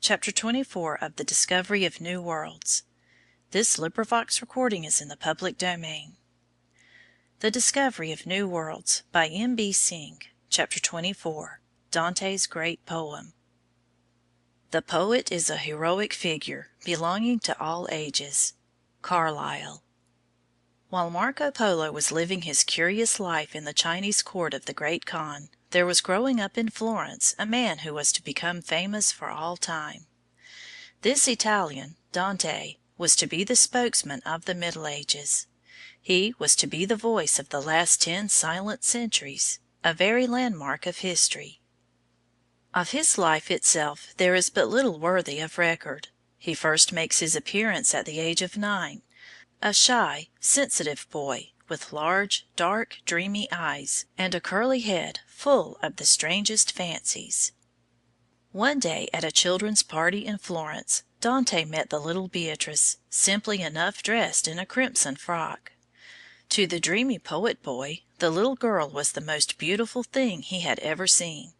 Chapter 24 of The Discovery of New Worlds. The Discovery of New Worlds by M.B. SYNGE. Chapter 24. Dante's Great Poem. The poet is a heroic figure, belonging to all ages. Carlyle. While Marco Polo was living his curious life in the Chinese court of the Great Khan, there was growing up in Florence a man who was to become famous for all time. This Italian, Dante, was to be the spokesman of the Middle Ages. He was to be the voice of the last 10 silent centuries, a very landmark of history. Of his life itself there is but little worthy of record. He first makes his appearance at the age of 9, a shy, sensitive boy, with large, dark, dreamy eyes, and a curly head full of the strangest fancies. One day at a children's party in Florence, Dante met the little Beatrice, simply enough dressed in a crimson frock. To the dreamy poet boy, the little girl was the most beautiful thing he had ever seen,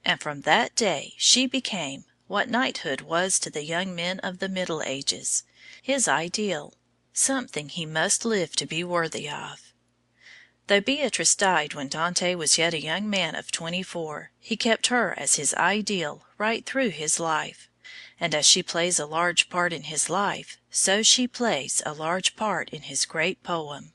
and from that day she became, what knighthood was to the young men of the Middle Ages, his ideal, something he must live to be worthy of. Though Beatrice died when Dante was yet a young man of 24, he kept her as his ideal right through his life, and as she plays a large part in his life, so she plays a large part in his great poem.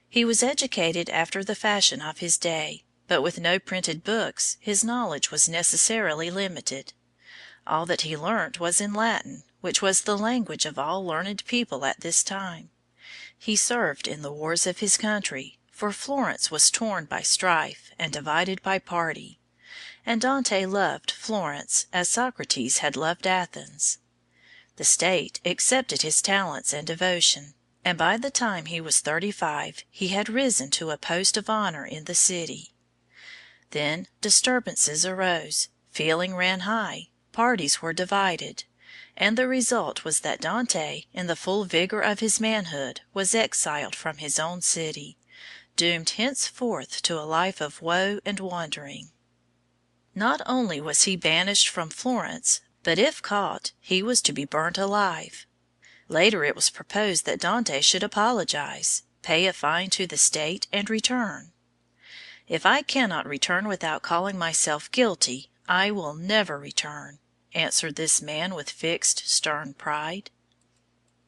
He was educated after the fashion of his day, but with no printed books his knowledge was necessarily limited. All that he learnt was in Latin, which was the language of all learned people at this time. He served in the wars of his country, for Florence was torn by strife and divided by party, and Dante loved Florence as Socrates had loved Athens. The state accepted his talents and devotion, and by the time he was 35 he had risen to a post of honor in the city. Then disturbances arose, feeling ran high, parties were divided, and the result was that Dante, in the full vigor of his manhood, was exiled from his own city, doomed henceforth to a life of woe and wandering. Not only was he banished from Florence, but if caught, he was to be burnt alive. Later it was proposed that Dante should apologize, pay a fine to the state, and return. "If I cannot return without calling myself guilty, I will never return," answered this man with fixed, stern pride.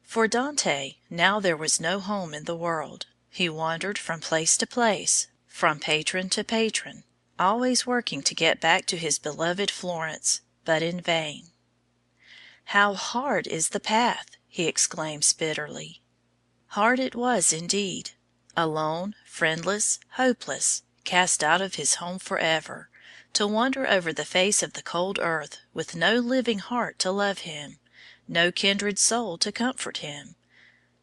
For Dante now there was no home in the world. He wandered from place to place, from patron to patron, always working to get back to his beloved Florence, but in vain. "How hard is the path!" he exclaims bitterly. Hard it was indeed. Alone, friendless, hopeless, cast out of his home forever, to wander over the face of the cold earth with no living heart to love him, no kindred soul to comfort him.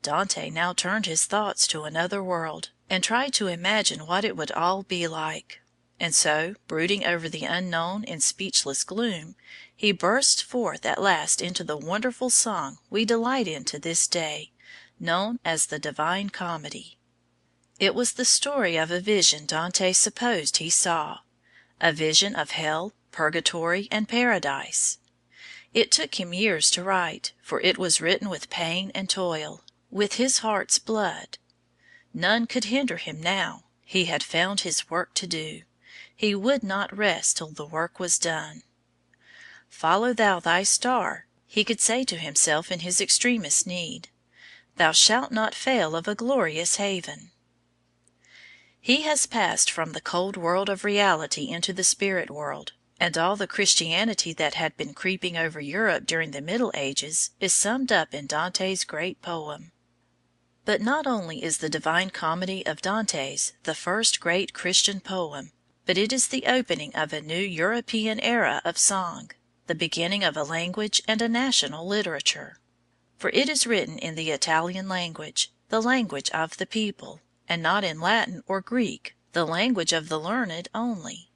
Dante now turned his thoughts to another world, and tried to imagine what it would all be like. And so, brooding over the unknown in speechless gloom, he burst forth at last into the wonderful song we delight in to this day, known as the Divine Comedy. It was the story of a vision Dante supposed he saw, a vision of hell, purgatory, and paradise. It took him years to write, for it was written with pain and toil, with his heart's blood. None could hinder him now. He had found his work to do. He would not rest till the work was done. "Follow thou thy star," he could say to himself in his extremest need. "Thou shalt not fail of a glorious haven." He has passed from the cold world of reality into the spirit world, and all the Christianity that had been creeping over Europe during the Middle Ages is summed up in Dante's great poem. But not only is the Divine Comedy of Dante's the first great Christian poem, but it is the opening of a new European era of song, the beginning of a language and a national literature. For it is written in the Italian language, the language of the people, and not in Latin or Greek, the language of the learned only.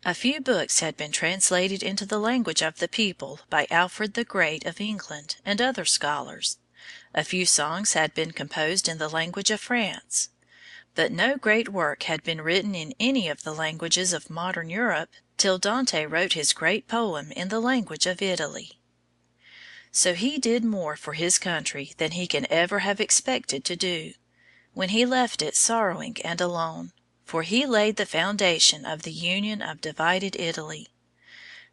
A few books had been translated into the language of the people by Alfred the Great of England and other scholars. A few songs had been composed in the language of France. But no great work had been written in any of the languages of modern Europe till Dante wrote his great poem in the language of Italy. So he did more for his country than he can ever have expected to do, when he left it sorrowing and alone, for he laid the foundation of the union of divided Italy.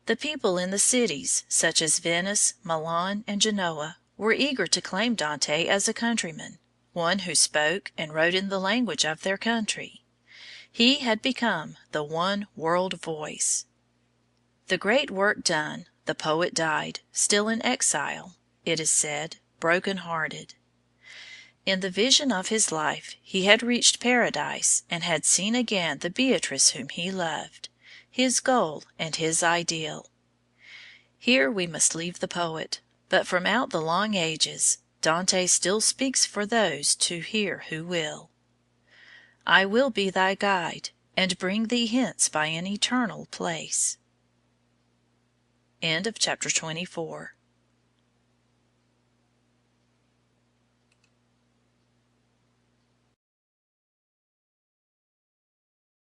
The people in the cities, such as Venice, Milan, and Genoa, were eager to claim Dante as a countryman, one who spoke and wrote in the language of their country. He had become the one world voice. The great work done, the poet died, still in exile, it is said, broken-hearted. In the vision of his life he had reached Paradise and had seen again the Beatrice whom he loved, his goal and his ideal. Here we must leave the poet, but from out the long ages Dante still speaks for those to hear who will. I will be thy guide, and bring thee hence by an eternal place. End of chapter 24.